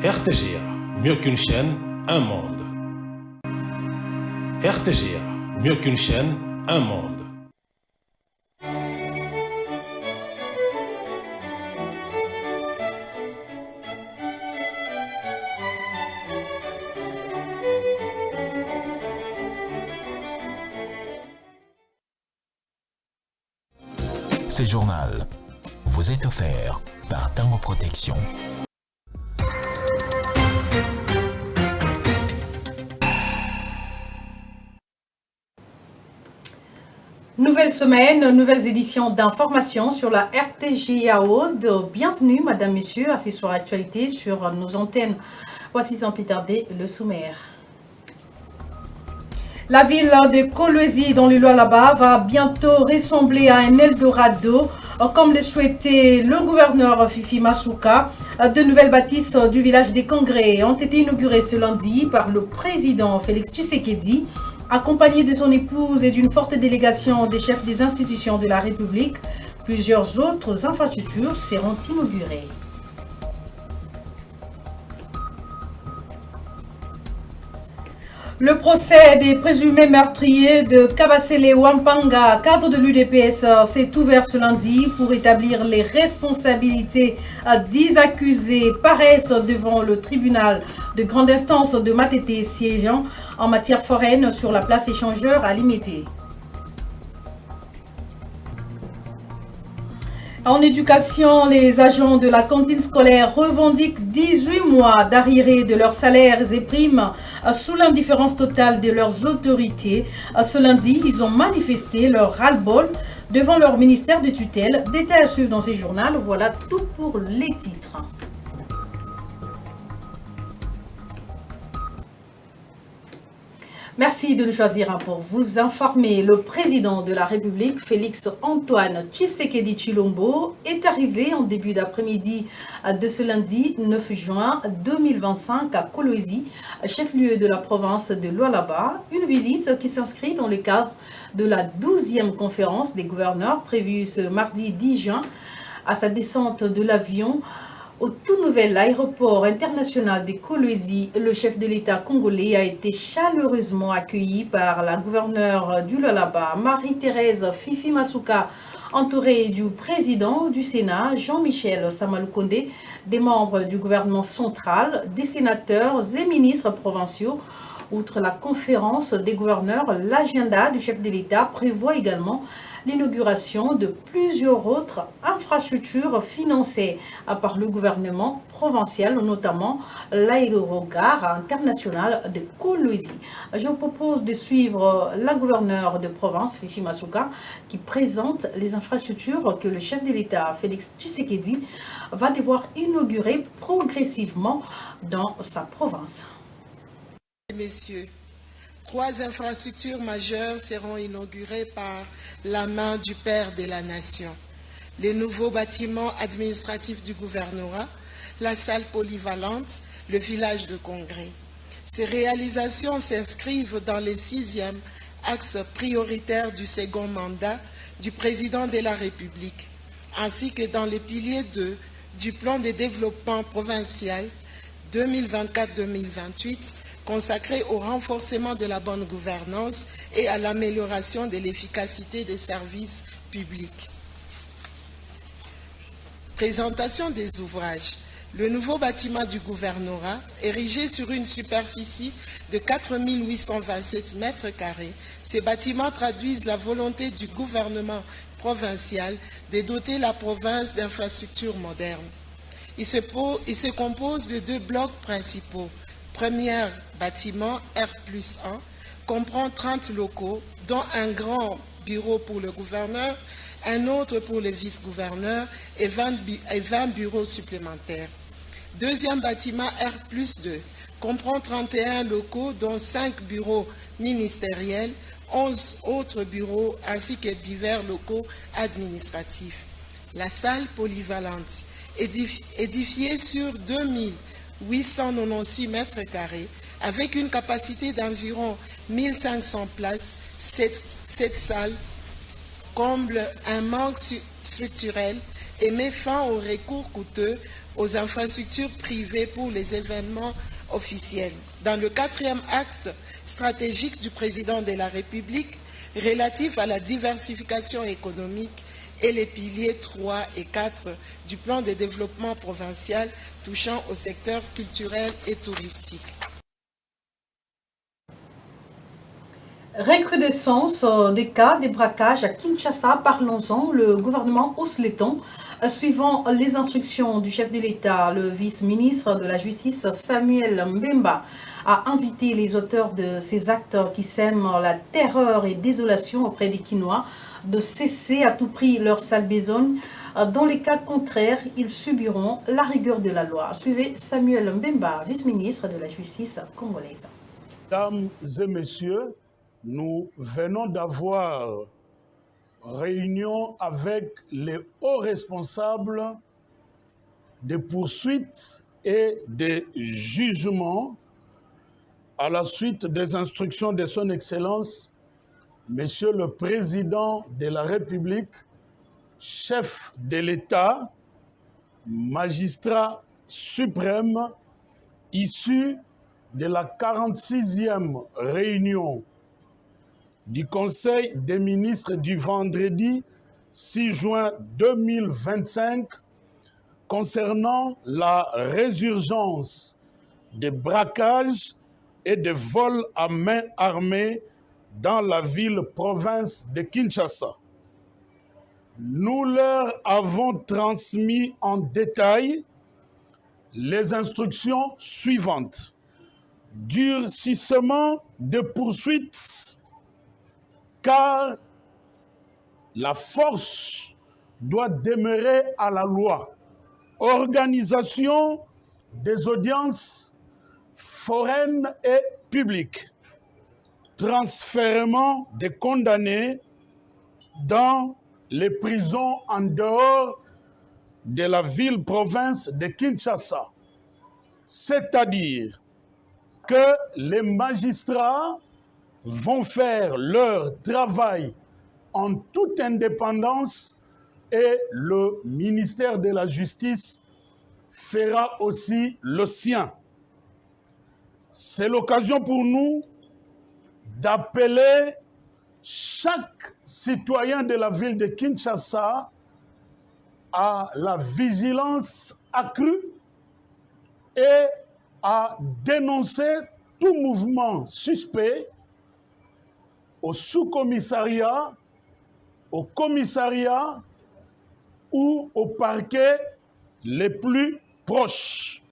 RTGA, mieux qu'une chaîne, un monde. RTGA, mieux qu'une chaîne, un monde. Ce journal vous est offert par Tango Protection. Nouvelle semaine, nouvelles éditions d'informations sur la RTGA Aude. Bienvenue, madame, messieurs, à ces soirées actualités sur nos antennes. Voici sans plus tarder le sommaire. La ville de Kolwezi dans le Lualaba va bientôt ressembler à un Eldorado, comme le souhaitait le gouverneur Fifi Masuka. De nouvelles bâtisses du village des Congrès ont été inaugurées ce lundi par le président Félix Tshisekedi, accompagné de son épouse et d'une forte délégation des chefs des institutions de la République. Plusieurs autres infrastructures seront inaugurées. Le procès des présumés meurtriers de Kabasele Wampanga, cadre de l'UDPS, s'est ouvert ce lundi pour établir les responsabilités. 10 accusés paraissent devant le tribunal de grande instance de Matete siégeant en matière foraine sur la place échangeur à Limité. En éducation, les agents de la cantine scolaire revendiquent 18 mois d'arriérés de leurs salaires et primes sous l'indifférence totale de leurs autorités. Ce lundi, ils ont manifesté leur ras-le-bol devant leur ministère de tutelle. Détails à suivre dans ces journaux. Voilà tout pour les titres. Merci de nous choisir pour vous informer. Le président de la République, Félix Antoine Tshisekedi Tshilombo, est arrivé en début d'après-midi de ce lundi 9 juin 2025 à Kolwezi, chef-lieu de la province de Lualaba. Une visite qui s'inscrit dans le cadre de la 12e conférence des gouverneurs prévue ce mardi 10 juin. À sa descente de l'avion au tout nouvel aéroport international de Kolwezi, le chef de l'État congolais a été chaleureusement accueilli par la gouverneure du Lualaba, Marie-Thérèse Fifi Masuka, entourée du président du Sénat, Jean-Michel Samaloukonde, des membres du gouvernement central, des sénateurs et ministres provinciaux. Outre la conférence des gouverneurs, l'agenda du chef de l'État prévoit également l'inauguration de plusieurs autres infrastructures financées par le gouvernement provincial, notamment l'aérogare international de Kolwezi. Je vous propose de suivre la gouverneure de province, Fifi Masuka, qui présente les infrastructures que le chef de l'État, Félix Tshisekedi, va devoir inaugurer progressivement dans sa province. Messieurs, 3 infrastructures majeures seront inaugurées par la main du Père de la Nation. Les nouveaux bâtiments administratifs du gouvernorat, la salle polyvalente, le village de congrès. Ces réalisations s'inscrivent dans les 6e axes prioritaires du second mandat du président de la République, ainsi que dans les piliers 2 du plan de développement provincial 2024-2028, consacré au renforcement de la bonne gouvernance et à l'amélioration de l'efficacité des services publics. Présentation des ouvrages. Le nouveau bâtiment du gouvernorat, érigé sur une superficie de 4 827 mètres carrés, ces bâtiments traduisent la volonté du gouvernement provincial de doter la province d'infrastructures modernes. Il se compose de 2 blocs principaux. Premier bâtiment, R+1, comprend 30 locaux, dont un grand bureau pour le gouverneur, un autre pour le vice-gouverneur et 20 bureaux supplémentaires. Deuxième bâtiment, R+2, comprend 31 locaux, dont 5 bureaux ministériels, 11 autres bureaux ainsi que divers locaux administratifs. La salle polyvalente, édifiée sur 2896 mètres carrés, avec une capacité d'environ 1500 places, cette salle comble un manque structurel et met fin au recours coûteux aux infrastructures privées pour les événements officiels. Dans le 4e axe stratégique du président de la République relatif à la diversification économique et les piliers 3 et 4 du plan de développement provincial touchant au secteur culturel et touristique. Recrudescence des cas de braquage à Kinshasa, parlons-en. Le gouvernement hausse les tons. Suivant les instructions du chef de l'État, le vice-ministre de la Justice, Samuel Mbemba, a invité les auteurs de ces actes qui sèment la terreur et désolation auprès des Kinois de cesser à tout prix leur sale besogne. Dans les cas contraires, ils subiront la rigueur de la loi. Suivez Samuel Mbemba, vice-ministre de la Justice congolaise. Mesdames et messieurs, nous venons d'avoir réunion avec les hauts responsables des poursuites et des jugements à la suite des instructions de son Excellence, Monsieur le Président de la République, chef de l'État, magistrat suprême, issu de la 46e réunion du Conseil des ministres du vendredi 6 juin 2025 concernant la résurgence des braquages et des vols à main armée dans la ville-province de Kinshasa. Nous leur avons transmis en détail les instructions suivantes. Durcissement des poursuites, car la force doit demeurer à la loi. Organisation des audiences foraines et publiques. Transfèrement des condamnés dans les prisons en dehors de la ville-province de Kinshasa. C'est-à-dire que les magistrats vont faire leur travail en toute indépendance et le ministère de la Justice fera aussi le sien. C'est l'occasion pour nous d'appeler chaque citoyen de la ville de Kinshasa à la vigilance accrue et à dénoncer tout mouvement suspect au sous-commissariat, au commissariat ou au parquet les plus proches.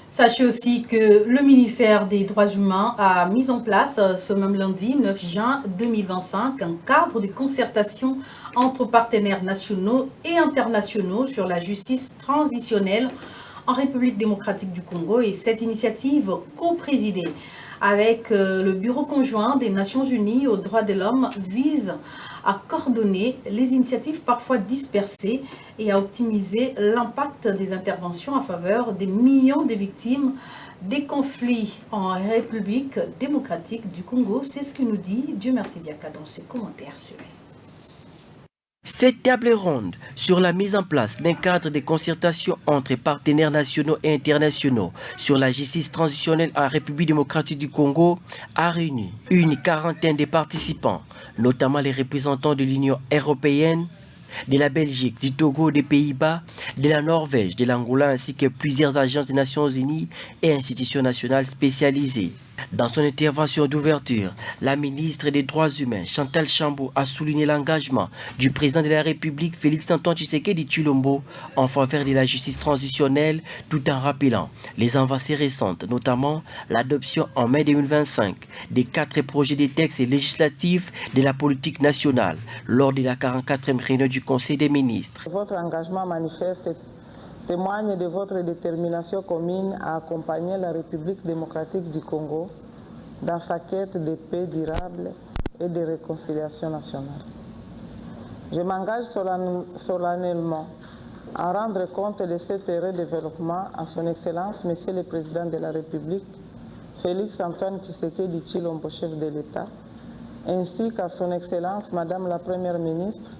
Sachez aussi que le ministère des Droits humains a mis en place ce même lundi 9 juin 2025 un cadre de concertation entre partenaires nationaux et internationaux sur la justice transitionnelle en République démocratique du Congo, et cette initiative co-présidée avec le Bureau conjoint des Nations Unies aux droits de l'homme vise à coordonner les initiatives parfois dispersées et à optimiser l'impact des interventions en faveur des millions de victimes des conflits en République démocratique du Congo. C'est ce que nous dit Dieu merci Diaka dans ses commentaires sur elle. Cette table ronde sur la mise en place d'un cadre de concertation entre partenaires nationaux et internationaux sur la justice transitionnelle en République démocratique du Congo a réuni une quarantaine de participants, notamment les représentants de l'Union européenne, de la Belgique, du Togo, des Pays-Bas, de la Norvège, de l'Angola ainsi que plusieurs agences des Nations Unies et institutions nationales spécialisées. Dans son intervention d'ouverture, la ministre des Droits humains, Chantal Chambou, a souligné l'engagement du président de la République, Félix-Antoine Tshisekedi Tshilombo, en faveur de la justice transitionnelle, tout en rappelant les avancées récentes, notamment l'adoption en mai 2025 des 4 projets de textes législatifs de la politique nationale lors de la 44e réunion du Conseil des ministres. Votre engagement manifeste témoigne de votre détermination commune à accompagner la République démocratique du Congo dans sa quête de paix durable et de réconciliation nationale. Je m'engage solennellement à rendre compte de cet heureux développement à son Excellence, Monsieur le Président de la République, Félix-Antoine Tshisekedi Tshilombo, chef de l'État, ainsi qu'à son Excellence Madame la Première ministre.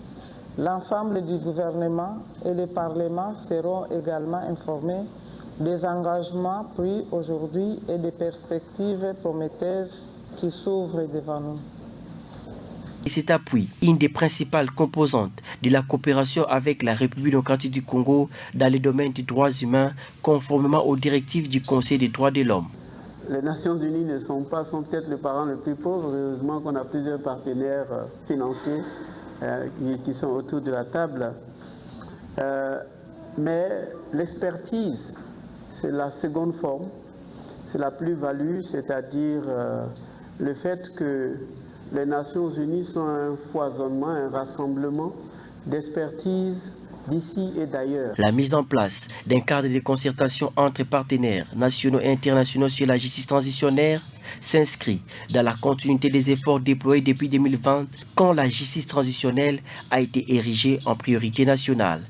L'ensemble du gouvernement et le Parlement seront également informés des engagements pris aujourd'hui et des perspectives prometteuses qui s'ouvrent devant nous. Et cet appui, une des principales composantes de la coopération avec la République démocratique du Congo dans les domaines des droits humains, conformément aux directives du Conseil des droits de l'homme. Les Nations Unies sont peut-être les parents les plus pauvres. Heureusement qu'on a plusieurs partenaires financiers qui sont autour de la table. Mais l'expertise, c'est la seconde forme, c'est la plus-value, c'est-à-dire le fait que les Nations Unies sont un foisonnement, un rassemblement d'expertise d'ici et d'ailleurs. La mise en place d'un cadre de concertation entre partenaires nationaux et internationaux sur la justice transitionnelle s'inscrit dans la continuité des efforts déployés depuis 2020 quand la justice transitionnelle a été érigée en priorité nationale.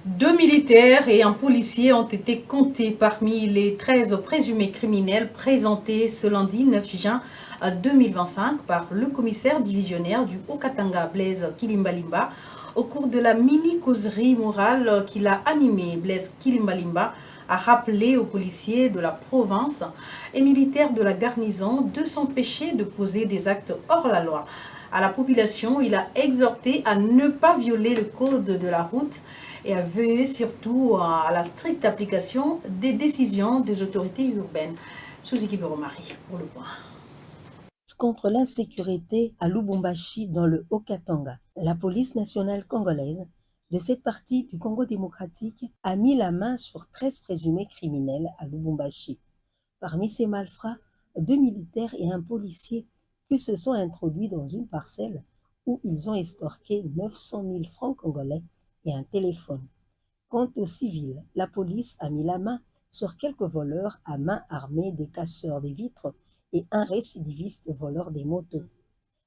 2 militaires et un policier ont été comptés parmi les 13 présumés criminels présentés ce lundi 9 juin 2025 par le commissaire divisionnaire du Haut-Katanga, Blaise Kilimbalimba, au cours de la mini-causerie morale qu'il a animée. Blaise Kilimbalimba a rappelé aux policiers de la province et militaires de la garnison de s'empêcher de poser des actes hors la loi. À la population, il a exhorté à ne pas violer le code de la route et a veillé surtout à la stricte application des décisions des autorités urbaines. Suzuki Boromari pour le point. Contre l'insécurité à Lubumbashi dans le Haut-Katanga, la police nationale congolaise de cette partie du Congo démocratique a mis la main sur 13 présumés criminels à Lubumbashi. Parmi ces malfrats, 2 militaires et un policier qui se sont introduits dans une parcelle où ils ont estorqué 900 000 francs congolais et un téléphone. Quant aux civils, la police a mis la main sur quelques voleurs à main armée, des casseurs des vitres et un récidiviste voleur des motos.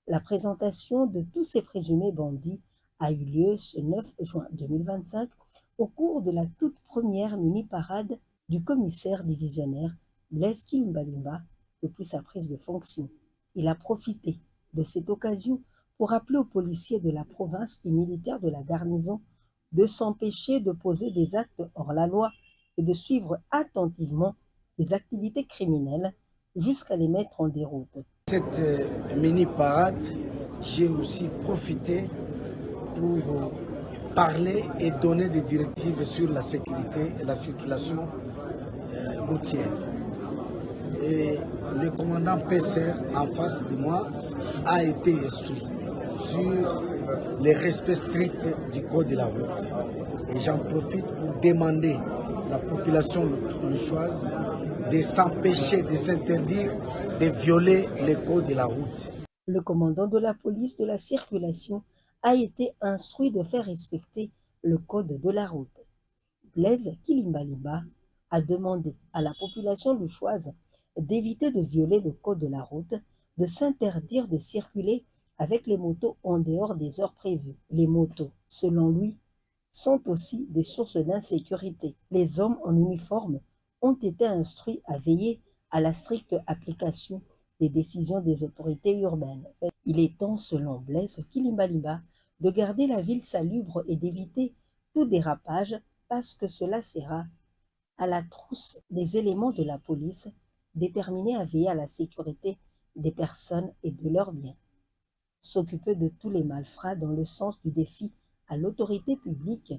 La présentation de tous ces présumés bandits a eu lieu ce 9 juin 2025 au cours de la toute première mini-parade du commissaire divisionnaire Blaise Kilimbalimba depuis sa prise de fonction. Il a profité de cette occasion pour rappeler aux policiers de la province et militaires de la garnison de s'empêcher de poser des actes hors la loi et de suivre attentivement les activités criminelles jusqu'à les mettre en déroute. Cette mini-parade, j'ai aussi profité pour parler et donner des directives sur la sécurité et la circulation routière. Et le commandant Pesser, en face de moi, a été instruit sur le respect strict du code de la route. Et j'en profite pour demander à la population louchoise de s'empêcher, de s'interdire de violer le code de la route. Le commandant de la police de la circulation a été instruit de faire respecter le code de la route. Blaise Kilimbalimba a demandé à la population louchoise d'éviter de violer le code de la route, de s'interdire de circuler avec les motos en dehors des heures prévues. Les motos, selon lui, sont aussi des sources d'insécurité. Les hommes en uniforme ont été instruits à veiller à la stricte application des décisions des autorités urbaines. Il est temps, selon Blaise Kilimbalimba, de garder la ville salubre et d'éviter tout dérapage parce que cela sera à la trousse des éléments de la police déterminés à veiller à la sécurité des personnes et de leurs biens. S'occuper de tous les malfrats dans le sens du défi à l'autorité publique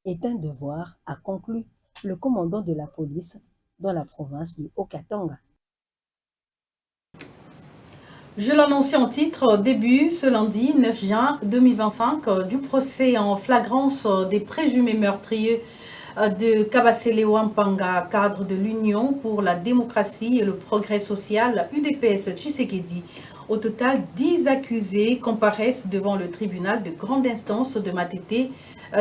est un devoir, a conclu le commandant de la police dans la province du Haut-Katanga. Je l'annonçais en titre, début ce lundi 9 juin 2025 du procès en flagrance des présumés meurtriers de Kabasele Wampanga, cadre de l'Union pour la démocratie et le progrès social, UDPS Tshisekedi. Au total, 10 accusés comparaissent devant le tribunal de grande instance de Matete,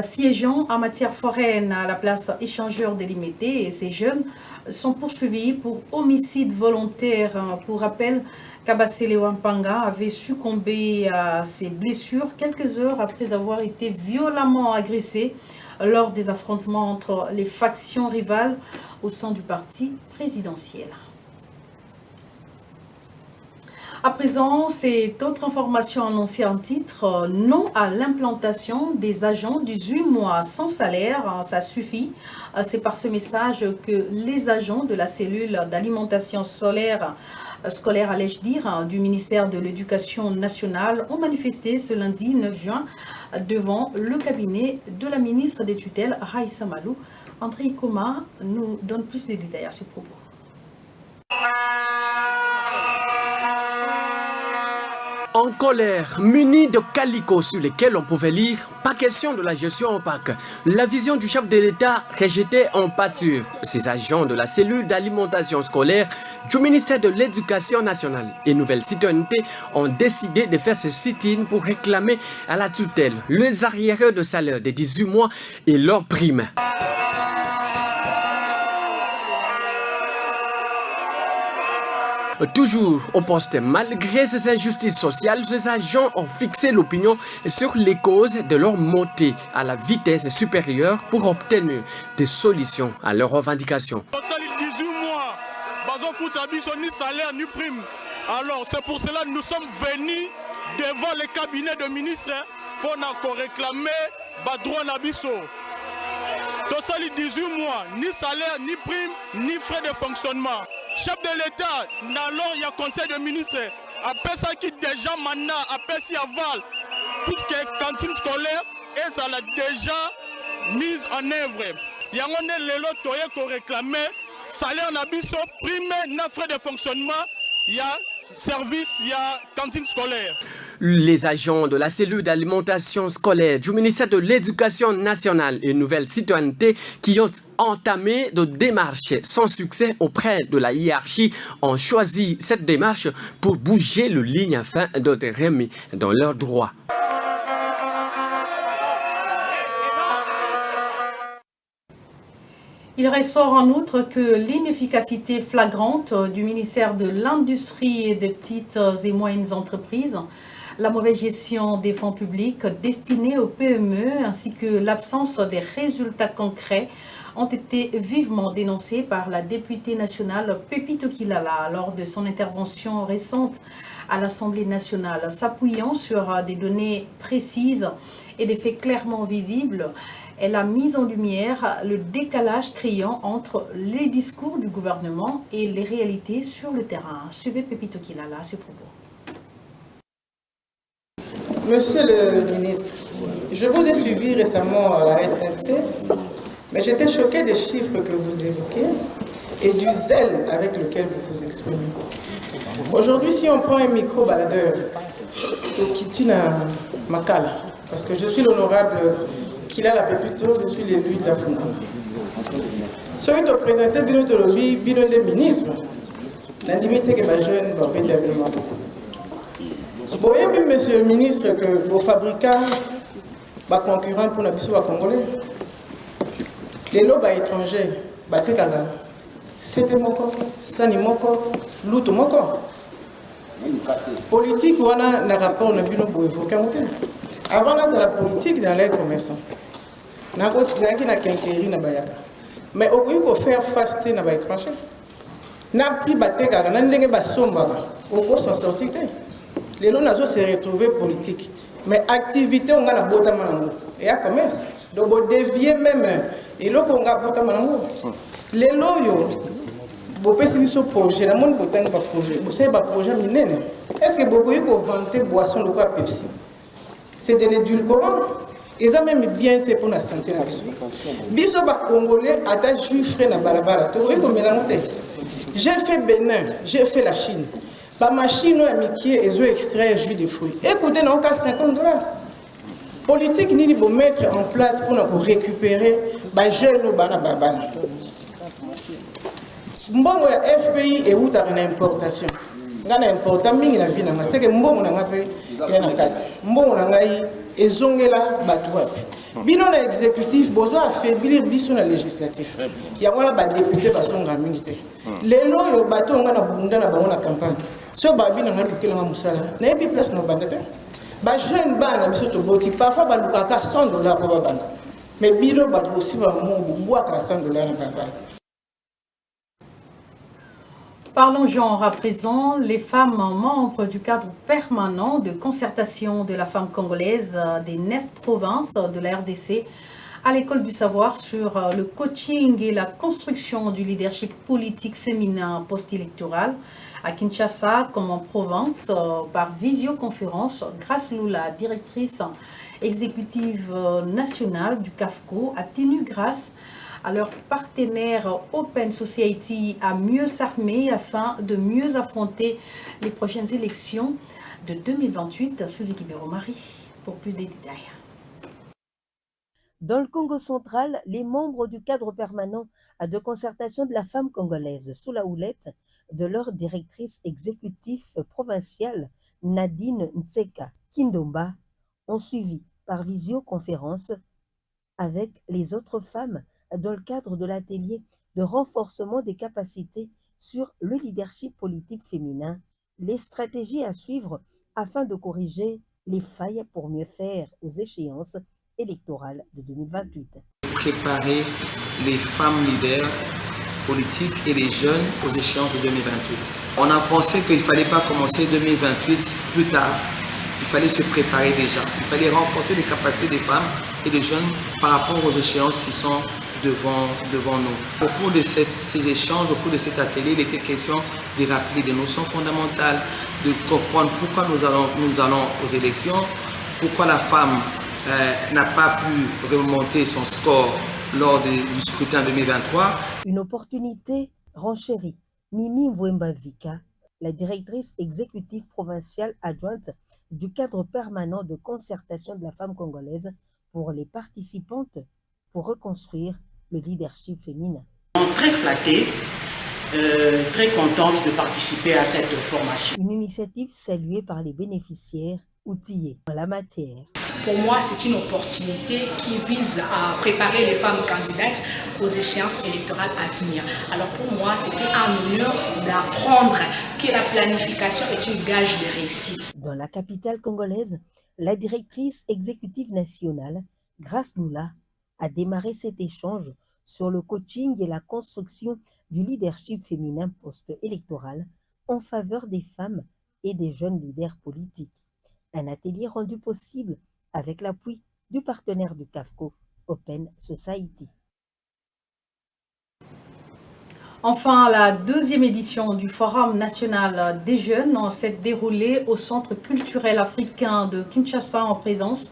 siégeant en matière foraine à la place échangeur délimitée, et ces jeunes sont poursuivis pour homicide volontaire. Pour rappel, Kabasele Wampanga avait succombé à ses blessures quelques heures après avoir été violemment agressé lors des affrontements entre les factions rivales au sein du parti présidentiel. À présent, c'est autre information annoncée en titre. Non à l'implantation des agents 18 mois sans salaire, ça suffit. C'est par ce message que les agents de la cellule d'alimentation scolaire, allais-je dire, du ministère de l'Éducation nationale ont manifesté ce lundi 9 juin devant le cabinet de la ministre des tutelles, Raïssa Malou. André Ikoma nous donne plus de détails à ce propos. En colère, munis de calicots sur lesquels on pouvait lire « Pas question de la gestion opaque ». La vision du chef de l'État rejetée en pâture. Ces agents de la cellule d'alimentation scolaire du ministère de l'Éducation nationale et Nouvelle Citoyenneté ont décidé de faire ce sit-in pour réclamer à la tutelle les arriérés de salaire des 18 mois et leurs primes. Toujours au poste, malgré ces injustices sociales, ces agents ont fixé l'opinion sur les causes de leur montée à la vitesse supérieure pour obtenir des solutions à leurs revendications. 18 mois, ni salaire ni prime. Alors c'est pour cela que nous sommes venus devant le cabinet de ministres pour réclamer droit Nabiso. 18 mois, ni salaire, ni prime, ni frais de fonctionnement. Chef de l'État, il y a conseil de ministres, après ça qui déjà maintenant, après si aval, tout ce qui est cantine scolaire, et ça l'a déjà mise en œuvre. Il y a un élo qui réclamé, salaire nabiso, prime, na frais de fonctionnement, il y a service, il y a cantine scolaire. Les agents de la cellule d'alimentation scolaire du ministère de l'Éducation nationale et Nouvelle Citoyenneté qui ont entamé de démarches sans succès auprès de la hiérarchie ont choisi cette démarche pour bouger le ligne afin d'être remis dans leurs droits. Il ressort en outre que l'inefficacité flagrante du ministère de l'Industrie et des petites et moyennes entreprises, la mauvaise gestion des fonds publics destinés aux PME ainsi que l'absence des résultats concrets ont été vivement dénoncés par la députée nationale Pépito Kilala lors de son intervention récente à l'Assemblée nationale. S'appuyant sur des données précises et des faits clairement visibles, elle a mis en lumière le décalage criant entre les discours du gouvernement et les réalités sur le terrain. Suivez Pépito Kilala à ce propos. Monsieur le ministre, je vous ai suivi récemment à la RTNC, mais j'étais choqué des chiffres que vous évoquez et du zèle avec lequel vous vous exprimez. Aujourd'hui, si on prend un micro-baladeur au Kitina Makala, parce que je suis l'honorable Kilala Pépito, je suis l'élu de la Funda. Celui de présenter Bino Tolobi, Bino des ministres, la limite que ma jeune va être évidemment. Vous voyez, monsieur le ministre, que vos fabricants, vos concurrents pour la biso congolais, les lobes étrangers, c'était mon corps, sani mon corps, l'outre mon corps. Politique, on a un rapport, on a bino pour évoquer. Avant, là, c'est la politique dans les commerçants. On a un quinquérie, mais au lieu de faire face à l'étranger, on a pris Batéka, on a un basomba, on peut s'en sortir. Les lots se retrouver politique. Mais activité, on a la boîte à manango. Et à commerce. Donc, on dévie même. Et là, on a la boîte à manango. Les lots, vous pouvez suivre ce projet. La monde peut pas projet. Vous savez, un projet mineur. Est-ce que vous pouvez vanter boisson de quoi Pepsi? C'est de l'édulcorant. Ils ont même bien été pour la santé. Biso ba Congolais, atta juif na balabala. J'ai fait Bénin, j'ai fait la Chine. La machine amitié et ont extrait jus de fruits. Écoutez, on a 50 $. Politique ni pour mettre en place pour récupérer les jeunes au Banababana. Mbongo ya FPI et où tu as une importation. Ngana importa mingi na vie na c'est que mbongo na ngape ya na kati. Mbongo na ngai ezongela batu wapi. Bino na exécutif besoin affaiblir biso na législatif. Ya wana ba député basonga mingi te. Lelo yo bato ngana bunda na bango na campagne. So ba bino ngana dukela nga musala. Na epi place na bandate. Ba jeune bana biso to boti parfois ba lukaka $100 pour ba banda. Mais bino ba aussi ba mo boaka $100 na ba banda. Parlons genre à présent. Les femmes membres du cadre permanent de concertation de la femme congolaise des 9 provinces de la RDC à l'école du savoir sur le coaching et la construction du leadership politique féminin post-électoral à Kinshasa comme en province par visioconférence. Grace Lula, directrice exécutive nationale du CAFCO, a tenu grâce à leur partenaire Open Society à mieux s'armer afin de mieux affronter les prochaines élections de 2028. Suzy Kibero-Marie pour plus de détails. Dans le Congo central, les membres du cadre permanent de concertation de la femme congolaise sous la houlette de leur directrice exécutive provinciale Nadine Ntseka Kindomba ont suivi par visioconférence avec les autres femmes dans le cadre de l'atelier de renforcement des capacités sur le leadership politique féminin, les stratégies à suivre afin de corriger les failles pour mieux faire aux échéances électorales de 2028. Préparer les femmes leaders politiques et les jeunes aux échéances de 2028. On a pensé qu'il ne fallait pas commencer 2028 plus tard. Il fallait se préparer déjà. Il fallait renforcer les capacités des femmes et des jeunes par rapport aux échéances qui sont devant nous. Au cours de ces échanges, au cours de cet atelier, il était question de rappeler des notions fondamentales, de comprendre pourquoi nous allons aux élections, pourquoi la femme n'a pas pu remonter son score lors du scrutin 2023. Une opportunité renchérie. Mimi Mvwemba-Vika, la directrice exécutive provinciale adjointe du cadre permanent de concertation de la femme congolaise pour les participantes pour reconstruire le leadership féminin. Très flattée, très contente de participer à cette formation. Une initiative saluée par les bénéficiaires outillés en la matière. Pour moi, c'est une opportunité qui vise à préparer les femmes candidates aux échéances électorales à venir. Alors pour moi, c'était un honneur d'apprendre que la planification est une gage de réussite. Dans la capitale congolaise, la directrice exécutive nationale, Grace Lula, a démarré cet échange sur le coaching et la construction du leadership féminin post-électoral en faveur des femmes et des jeunes leaders politiques. Un atelier rendu possible avec l'appui du partenaire du CAFCO, Open Society. Enfin, la 2e édition du Forum national des jeunes s'est déroulée au Centre culturel africain de Kinshasa en présence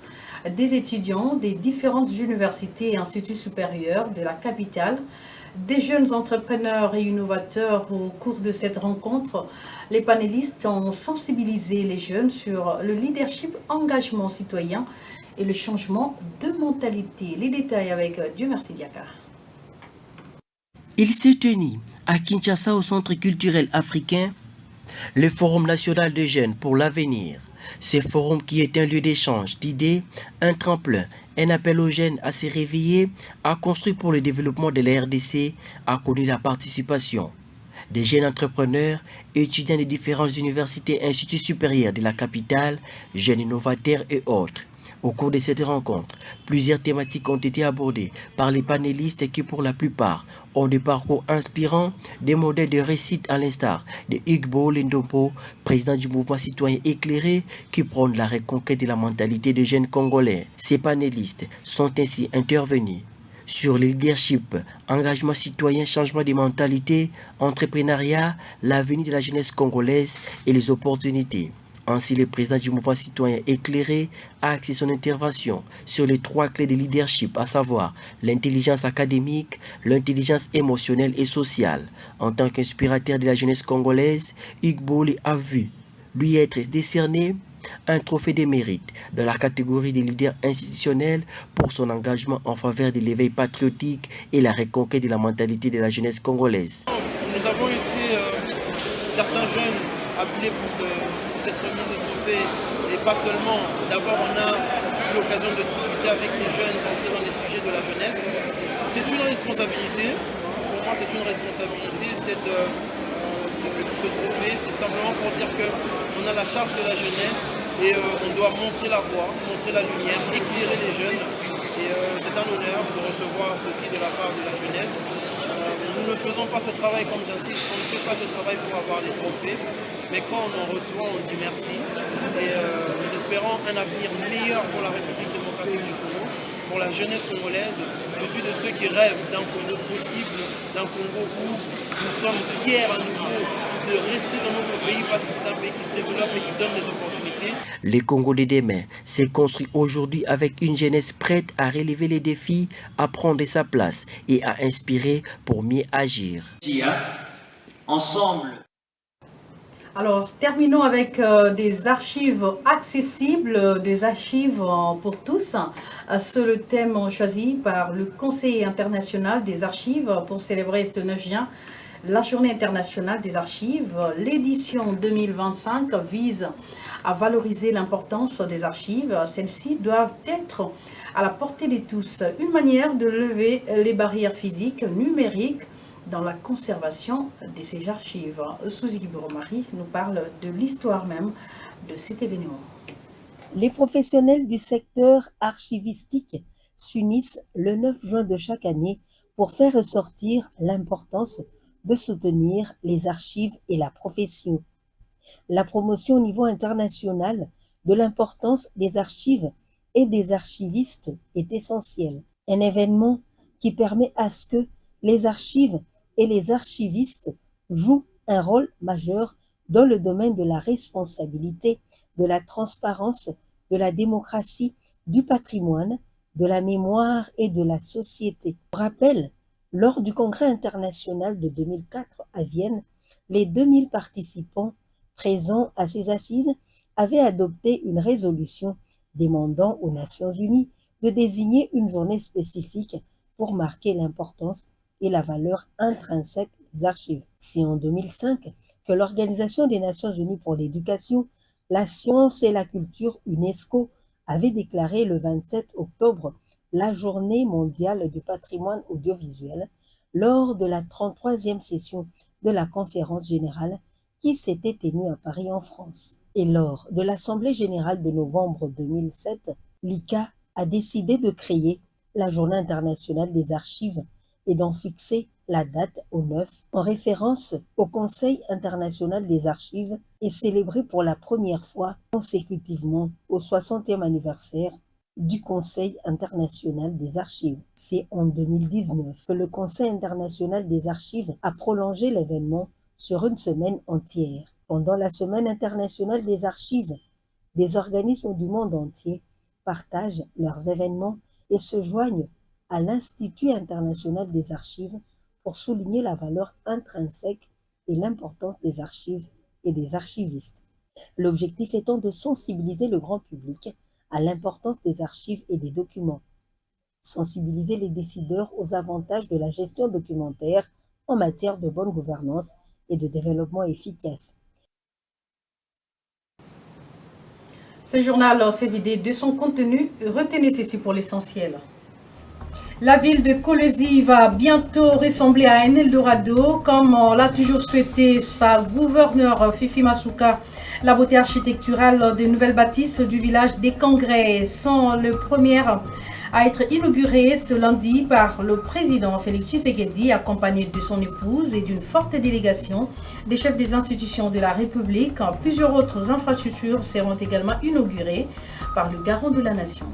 des étudiants des différentes universités et instituts supérieurs de la capitale, des jeunes entrepreneurs et innovateurs. Au cours de cette rencontre, les panélistes ont sensibilisé les jeunes sur le leadership, engagement citoyen et le changement de mentalité. Les détails avec Dieu merci Diakar. Il s'est tenu à Kinshasa au Centre culturel africain le Forum national des jeunes pour l'avenir. Ce forum qui est un lieu d'échange d'idées, un tremplin, un appel aux jeunes à se réveiller, à construire pour le développement de la RDC, a connu la participation des jeunes entrepreneurs, étudiants des différentes universités et instituts supérieurs de la capitale, jeunes innovateurs et autres. Au cours de cette rencontre, plusieurs thématiques ont été abordées par les panélistes qui, pour la plupart, ont des parcours inspirants, des modèles de réussite à l'instar de Igbo Lindompo, président du mouvement citoyen éclairé, qui prône la reconquête de la mentalité des jeunes Congolais. Ces panélistes sont ainsi intervenus sur le leadership, engagement citoyen, changement de mentalité, entrepreneuriat, l'avenir de la jeunesse congolaise et les opportunités. Ainsi, le président du mouvement citoyen éclairé a axé son intervention sur les 3 clés de leadership, à savoir l'intelligence académique, l'intelligence émotionnelle et sociale. En tant qu'inspirateur de la jeunesse congolaise, Igbo a vu lui être décerné un trophée de mérite dans la catégorie des leaders institutionnels pour son engagement en faveur de l'éveil patriotique et la reconquête de la mentalité de la jeunesse congolaise. Nous avons été certains jeunes appelés pour cette remise de trophée, et pas seulement. D'abord, on a eu l'occasion de discuter avec les jeunes, d'entrer dans les sujets de la jeunesse. C'est une responsabilité. Pour moi, c'est une responsabilité. Ce trophée, c'est simplement pour dire qu'on a la charge de la jeunesse et on doit montrer la voie, montrer la lumière, éclairer les jeunes. Et c'est un honneur de recevoir ceci de la part de la jeunesse. nous ne faisons pas ce travail, comme j'insiste, on ne fait pas ce travail pour avoir des trophées, mais quand on en reçoit, on dit merci. Et nous espérons un avenir meilleur pour la République démocratique du Congo, pour la jeunesse congolaise. Je suis de ceux qui rêvent d'un Congo possible, d'un Congo où nous sommes fiers à nouveau de rester dans notre pays parce que c'est un pays qui se développe et qui donne des opportunités. Les Congolais demain s'est construit aujourd'hui avec une jeunesse prête à relever les défis, à prendre sa place et à inspirer pour mieux agir. Ensemble. Alors, terminons avec des archives accessibles, des archives pour tous. C'est le thème choisi par le Conseil international des archives pour célébrer ce 9 juin, la Journée internationale des archives. L'édition 2025 vise à valoriser l'importance des archives. Celles-ci doivent être à la portée de tous. Une manière de lever les barrières physiques, numériques, dans la conservation de ces archives. Suzy Guiboromari nous parle de l'histoire même de cet événement. Les professionnels du secteur archivistique s'unissent le 9 juin de chaque année pour faire ressortir l'importance de soutenir les archives et la profession. La promotion au niveau international de l'importance des archives et des archivistes est essentielle. Un événement qui permet à ce que les archives et les archivistes jouent un rôle majeur dans le domaine de la responsabilité, de la transparence, de la démocratie, du patrimoine, de la mémoire et de la société. Pour rappel, lors du Congrès international de 2004 à Vienne, les 2000 participants présents à ces assises avaient adopté une résolution demandant aux Nations Unies de désigner une journée spécifique pour marquer l'importance et la valeur intrinsèque des archives. C'est en 2005 que l'Organisation des Nations Unies pour l'éducation, la science et la culture UNESCO avait déclaré le 27 octobre la Journée mondiale du patrimoine audiovisuel lors de la 33e session de la conférence générale qui s'était tenue à Paris en France. Et lors de l'Assemblée générale de novembre 2007, l'ICA a décidé de créer la Journée internationale des archives et d'en fixer la date au 9, en référence au Conseil international des archives et célébré pour la première fois consécutivement au 60e anniversaire du Conseil international des archives. C'est en 2019 que le Conseil international des archives a prolongé l'événement sur une semaine entière. Pendant la Semaine internationale des archives, des organismes du monde entier partagent leurs événements et se joignent à l'Institut international des archives pour souligner la valeur intrinsèque et l'importance des archives et des archivistes. L'objectif étant de sensibiliser le grand public à l'importance des archives et des documents, sensibiliser les décideurs aux avantages de la gestion documentaire en matière de bonne gouvernance et de développement efficace. Ce journal s'est vidé de son contenu. Retenez ceci pour l'essentiel. La ville de Kolwezi va bientôt ressembler à un Eldorado, comme l'a toujours souhaité sa gouverneure Fifi Masuka. La beauté architecturale des nouvelles bâtisses du village des Congrès sont les premières à être inaugurées ce lundi par le président Félix Tshisekedi, accompagné de son épouse et d'une forte délégation des chefs des institutions de la République. Plusieurs autres infrastructures seront également inaugurées par le garant de la nation.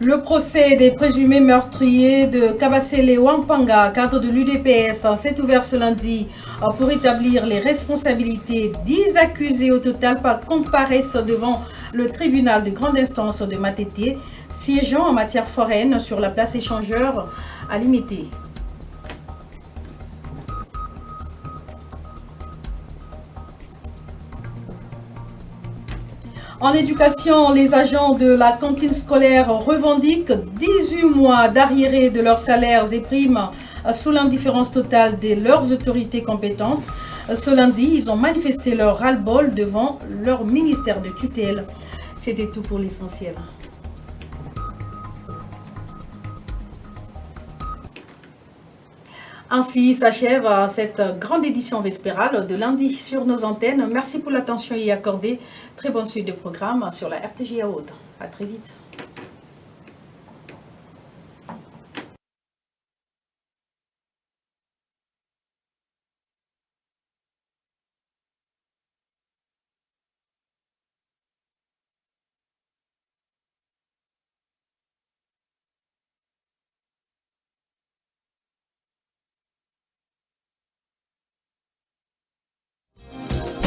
Le procès des présumés meurtriers de Kabasele Wampanga, cadre de l'UDPS, s'est ouvert ce lundi pour établir les responsabilités. 10 accusés au total comparaissent devant le tribunal de grande instance de Matete, siégeant en matière foraine sur la place échangeur à Limité. En éducation, les agents de la cantine scolaire revendiquent 18 mois d'arriérés de leurs salaires et primes sous l'indifférence totale de leurs autorités compétentes. Ce lundi, ils ont manifesté leur ras-le-bol devant leur ministère de tutelle. C'était tout pour l'essentiel. Ainsi s'achève cette grande édition vespérale de lundi sur nos antennes. Merci pour l'attention y accordée. Très bonne suite de programme sur la RTG à Aude. À très vite.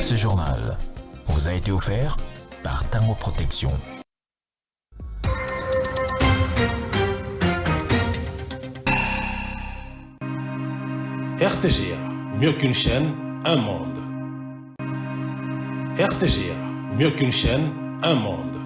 Ce journal vous a été offert par Tango Protection. RTGA, mieux qu'une chaîne, un monde. RTGA, mieux qu'une chaîne, un monde.